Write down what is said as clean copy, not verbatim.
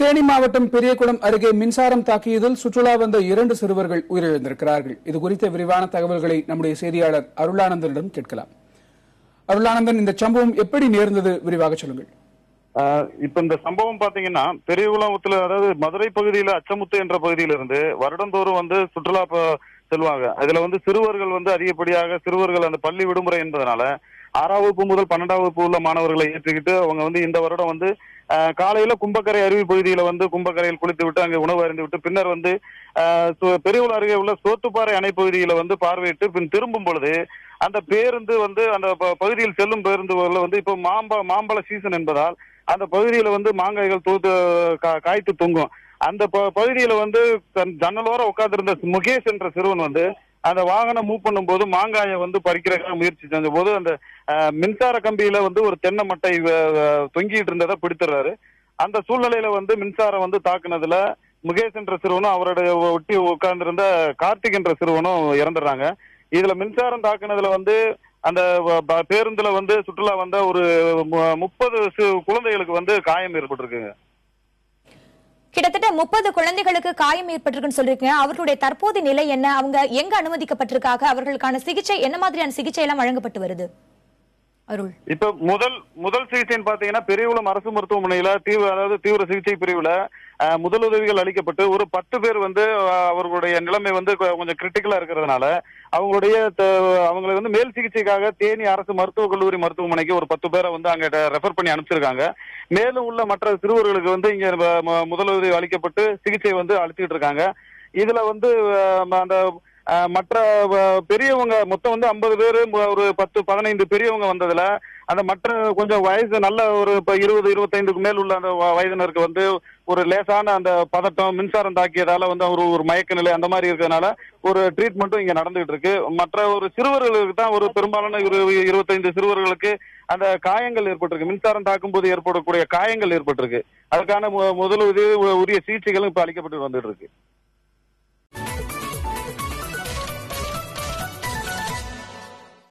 தேனி மாவட்டம் பெரியகுளம் அருகே மின்சாரம் தாக்கியதில் சுற்றுலா வந்த 2 சிறுவர்கள் உயிரிழந்திருக்கிறார்கள். இது குறித்த விரிவான தகவல்களை நம்முடைய செய்தியாளர் அருளானந்தனிடம் கேட்கலாம். அருளானந்தன், இந்த சம்பவம் எப்படி நேர்ந்தது, விரிவாக சொல்லுங்கள். இப்ப இந்த சம்பவம் பாத்தீங்கன்னா பெரியகுளத்துல, அதாவது மதுரை பகுதியில அச்சமுத்து என்ற பகுதியிலிருந்து வருடந்தோறும் சுற்றுலா செல்வாங்க. அதுல சிறுவர்கள் அதிகப்படியாக சிறுவர்கள் அந்த பள்ளி விடுமுறை என்பதனால 6ஆம் வகுப்பு முதல் 12ஆம் வகுப்பு உள்ள மாணவர்களை ஏற்றிக்கிட்டு அவங்க இந்த வருடம் காலையில கும்பக்கரை அருவி பகுதியில கும்பக்கரையில் குளித்து விட்டு அங்கே உணவு அருந்தி விட்டு பின்னர் பெரியகுளம் அருகே உள்ள சோத்துப்பாறை அணை பகுதியில பார்வையிட்டு பின் திரும்பும் பொழுது அந்த பேருந்து அந்த பகுதியில் செல்லும் பேருந்து இப்போ மாம்பழ சீசன் என்பதால் அந்த பகுதியில மாங்காய்கள் காய்த்து தொங்கும். அந்த பகுதியில ஜன்னலோர உட்கார்ந்திருந்த முகேஷ் என்ற சிறுவன் அந்த வாகனம் மூவ் பண்ணும் போது மாங்காயை பறிக்கிறதுக்காக முயற்சி செஞ்ச போது அந்த மின்சார கம்பியில ஒரு தென்னை மட்டை தொங்கிட்டு இருந்ததை பிடித்துறாரு. அந்த சூழ்நிலையில மின்சாரம் தாக்குனதுல முகேஷ் என்ற சிறுவனும் அவருடைய ஒட்டி உட்கார்ந்திருந்த கார்த்திக் என்ற சிறுவனும் இறந்துடுறாங்க. இதுல மின்சாரம் தாக்குனதுல அந்த பேருந்துல சுற்றுலா வந்த ஒரு 30 குழந்தைகளுக்கு காயம் ஏற்பட்டிருக்குங்க. கிட்டத்தட்ட 30 குழந்தைகளுக்கு காயம் ஏற்பட்டிருக்குன்னு சொல்லிருக்கீங்க. அவர்களுடைய தற்போதைய நிலை என்ன? அவங்க எங்க அனுமதிக்கப்பட்டிருக்காங்க? அவர்களுக்கான சிகிச்சை என்ன மாதிரியான சிகிச்சை எல்லாம் வழங்கப்பட்டு வருது? அருள், இப்ப முதல் சிகிச்சைன்னு பாத்தீங்கன்னா பெரியகுளம் அரசு மருத்துவமனையில தீவிர சிகிச்சை பிரிவுல முதலுதவிகள் அளிக்கப்பட்டு ஒரு 10 பேர் அவர்களுடைய நிலைமை கொஞ்சம் கிரிட்டிக்கலா இருக்கிறதுனால அவங்களை மேல் சிகிச்சைக்காக தேனி அரசு மருத்துவக் கல்லூரி மருத்துவமனைக்கு ஒரு 10 பேரை அங்க ரெஃபர் பண்ணி அனுப்பிச்சிருக்காங்க. மேலும் உள்ள மற்ற சிறுவர்களுக்கு இங்க முதலுதவி அளிக்கப்பட்டு சிகிச்சை அளிச்சுட்டு இருக்காங்க. இதுல அந்த மற்ற பெரியவங்க மொத்தம் 50 பேரு, ஒரு 10-15 பெரியவங்க வந்ததுல அந்த மற்ற கொஞ்சம் வயசு நல்ல ஒரு 20-25க்கு மேல் உள்ள அந்த வயதினருக்கு ஒரு லேசான அந்த பதட்டம், மின்சாரம் தாக்கியதால ஒரு மயக்க நிலை அந்த மாதிரி இருக்கிறதுனால ஒரு ட்ரீட்மெண்ட்டும் இங்க நடந்துகிட்டு இருக்கு. மற்ற ஒரு சிறுவர்களுக்கு தான் ஒரு பெரும்பாலான 25 சிறுவர்களுக்கு அந்த காயங்கள் ஏற்பட்டிருக்கு. மின்சாரம் தாக்கும் போது ஏற்படக்கூடிய காயங்கள் ஏற்பட்டிருக்கு. அதுக்கான முதலுதவி உரிய சிகிச்சைகளும் இப்ப அளிக்கப்பட்டு வந்துட்டு இருக்கு.